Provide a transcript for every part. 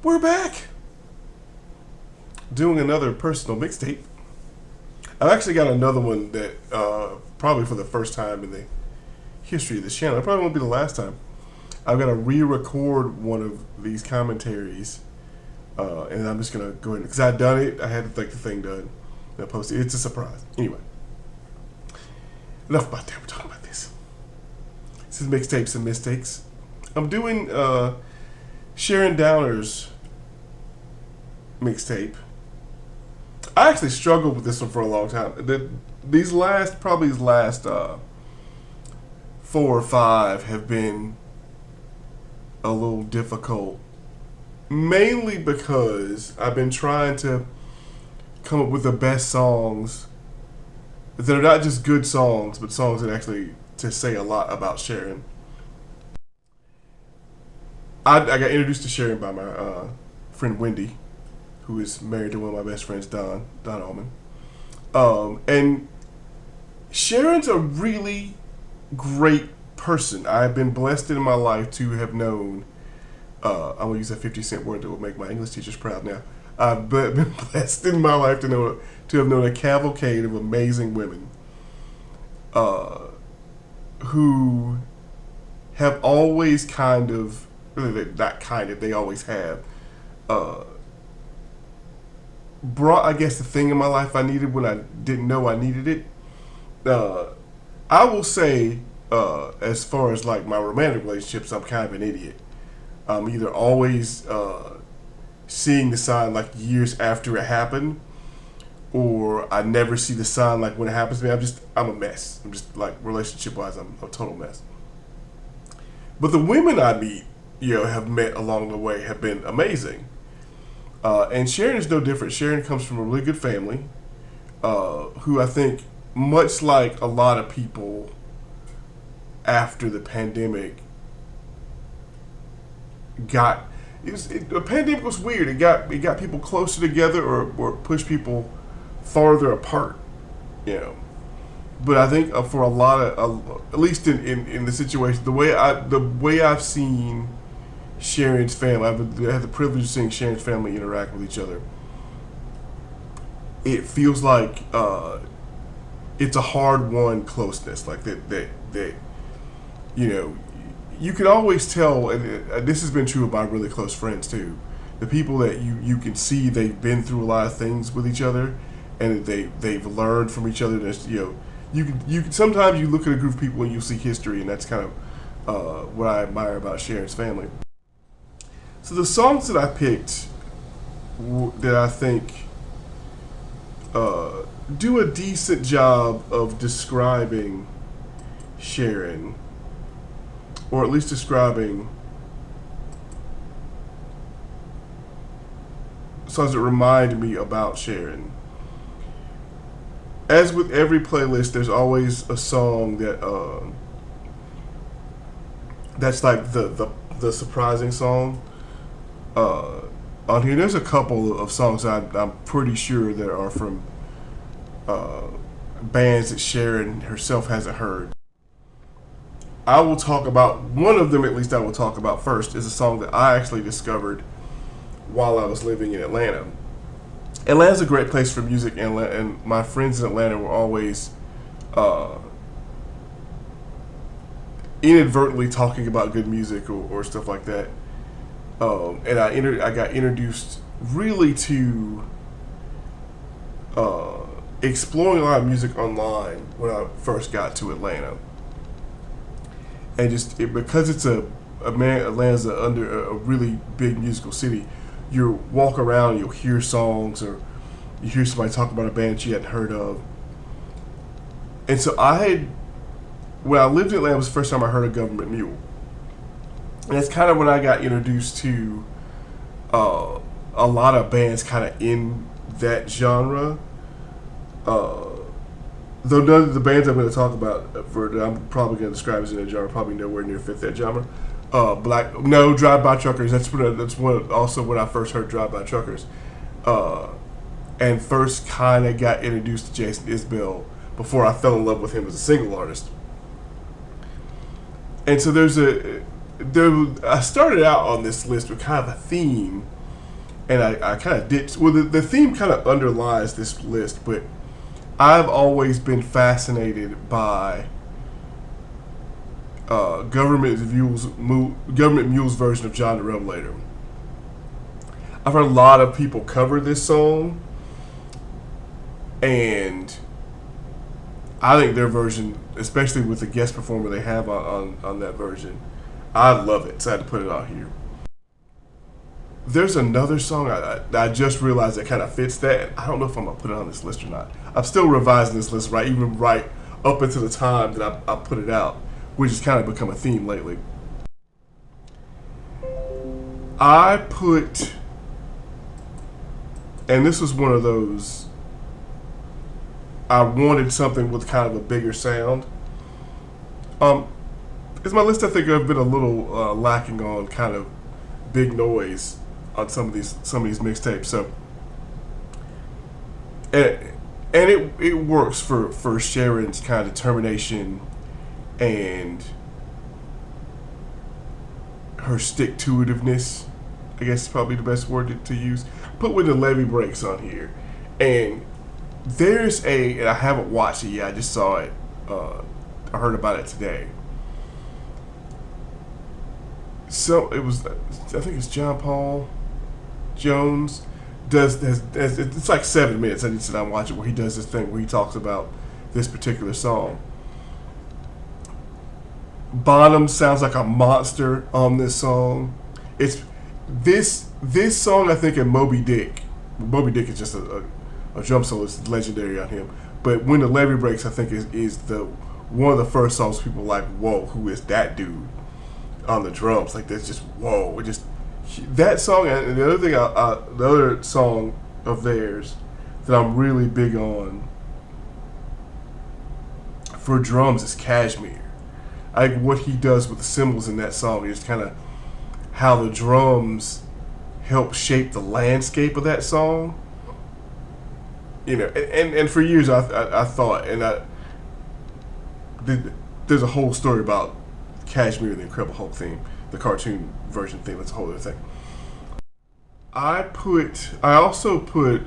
We're back doing another personal mixtape. I've actually got another one that probably for the first time in the history of this channel, it probably won't be the last time. I've got to re-record one of these commentaries, and I'm just gonna go ahead because I've done it. I had to take the thing done and I posted. It's a surprise. Anyway, enough about that. We're talking about this. This is Mixtapes and Mistakes. I'm doing Sharon Downer's mixtape. I actually struggled with this one for a long time. These last 4 or 5 have been a little difficult, mainly because I've been trying to come up with the best songs that are not just good songs, but songs that actually to say a lot about Sharon. I got introduced to Sharon by my friend Wendy, who is married to one of my best friends, Don Allman. And Sharon's a really great person. I've been blessed in my life to have known, I'm going to use that 50-cent word that will make my English teachers proud now. I've been blessed in my life to have known a cavalcade of amazing women who have always kind of, really not kind of, they always have, brought, I guess, the thing in my life I needed when I didn't know I needed it. I will say, as far as like my romantic relationships, I'm kind of an idiot. I'm either always seeing the sign like years after it happened, or I never see the sign like when it happens to me. I'm a mess. I'm just like relationship wise, I'm a total mess. But the women I meet, have met along the way have been amazing. And Sharon is no different. Sharon comes from a really good family, who I think, much like a lot of people after the pandemic, the pandemic was weird. It got people closer together or pushed people farther apart, But I think for a lot of, at least in the situation, the way I've seen Sharon's family, I had the privilege of seeing Sharon's family interact with each other. It feels like it's a hard-won closeness, like that. You can always tell, and this has been true of my really close friends too. The people that you can see they've been through a lot of things with each other, and they've learned from each other. There's, you can sometimes you look at a group of people and you see history, and that's kind of what I admire about Sharon's family. So the songs that I picked that I think do a decent job of describing Sharon, or at least describing songs that remind me about Sharon. As with every playlist, there's always a song that that's like the surprising song. On here, there's a couple of songs I'm pretty sure that are from bands that Sharon herself hasn't heard. I will talk about one of them, at least I will talk about first, is a song that I actually discovered while I was living in Atlanta. Atlanta's a great place for music, and my friends in Atlanta were always inadvertently talking about good music or stuff like that. And I got introduced really to exploring a lot of music online when I first got to Atlanta. And because it's Atlanta's under a really big musical city, you walk around, you'll hear songs, or you hear somebody talk about a band that you hadn't heard of. And so when I lived in Atlanta, it was the first time I heard of Government Mule. And that's kind of when I got introduced to a lot of bands kind of in that genre. Though none of the bands I'm going to talk about, that I'm probably going to describe as in that genre, probably nowhere near fit that genre. Drive-By Truckers. That's also when I first heard Drive-By Truckers, and first kind of got introduced to Jason Isbell before I fell in love with him as a single artist. And so I started out on this list with kind of a theme and I kind of did. Well, the theme kind of underlies this list, but I've always been fascinated by Government Mule's version of John the Revelator. I've heard a lot of people cover this song, and I think their version, especially with the guest performer they have on that version, I love it. So I had to put it on here. There's another song I just realized that kind of fits that. I don't know if I'm gonna put it on this list or not. I'm still revising this list, right up until the time that I put it out, which has kind of become a theme lately. I put, and this was one of those, I wanted something with kind of a bigger sound. It's my list. I think I've been a little lacking on kind of big noise on some of these mixtapes. So, and it works for Sharon's kind of determination and her stick-to-itiveness. I guess is probably the best word to use. Put When the Levee Breaks on here, and and I haven't watched it yet. I just saw it. I heard about it today. So it was. I think it's John Paul Jones it's like 7 minutes. I need to sit down and watch it, where he does this thing where he talks about this particular song. Bonham sounds like a monster on this song. It's this song, I think, in Moby Dick. Moby Dick is just a drum solo. It's legendary on him. But When the Levee Breaks, I think, is the one of the first songs people like, whoa, who is that dude on the drums? Like, that's just, whoa. It just, that song, and the other thing, the other song of theirs that I'm really big on for drums is Cashmere. I think what he does with the cymbals in that song is kind of how the drums help shape the landscape of that song. You know, and for years I thought, there's a whole story about Cashmere, the Incredible Hulk theme, the cartoon version theme. That's a whole other thing. I also put.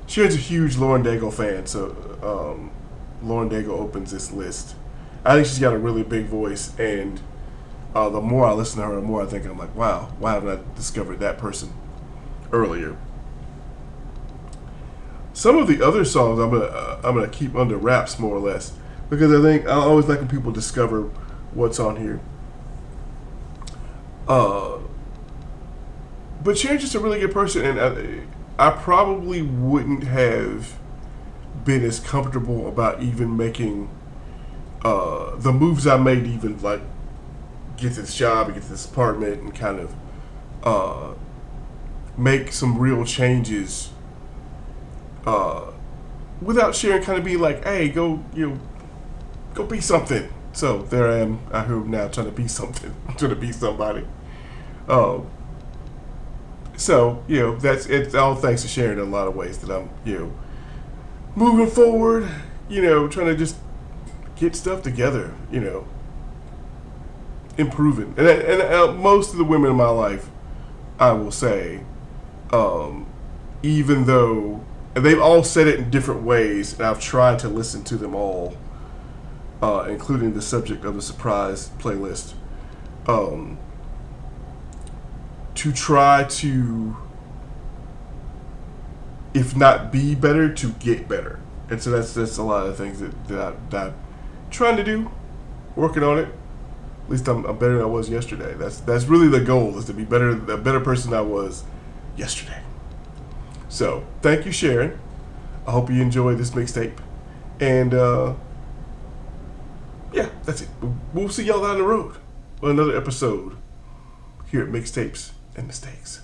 Sharon's a huge Lauren Daigle fan, so Lauren Daigle opens this list. I think she's got a really big voice, and the more I listen to her, the more I think I'm like, wow, why haven't I discovered that person earlier? Some of the other songs I'm gonna keep under wraps, more or less, because I think I always like when people discover what's on here. But Sharon's just a really good person, and I probably wouldn't have been as comfortable about even making the moves I made, even like get to this job and get to this apartment and kind of make some real changes without Sharon kind of being like, hey, go be something. So there I am out here now trying to be something, trying to be somebody. So, it's all thanks to Sharon in a lot of ways that I'm, moving forward, trying to just get stuff together, improving. And most of the women in my life, I will say, even though, and they've all said it in different ways, and I've tried to listen to them all, including the subject of the surprise playlist, to try to, if not be better, to get better. And so that's a lot of things that I'm trying to do, working on it. At least I'm better than I was yesterday. That's really the goal, is to be a better person than I was yesterday. So thank you, Sharon. I hope you enjoyed this mixtape. And yeah, that's it. We'll see y'all down the road on another episode here at Mixtapes and Mistakes.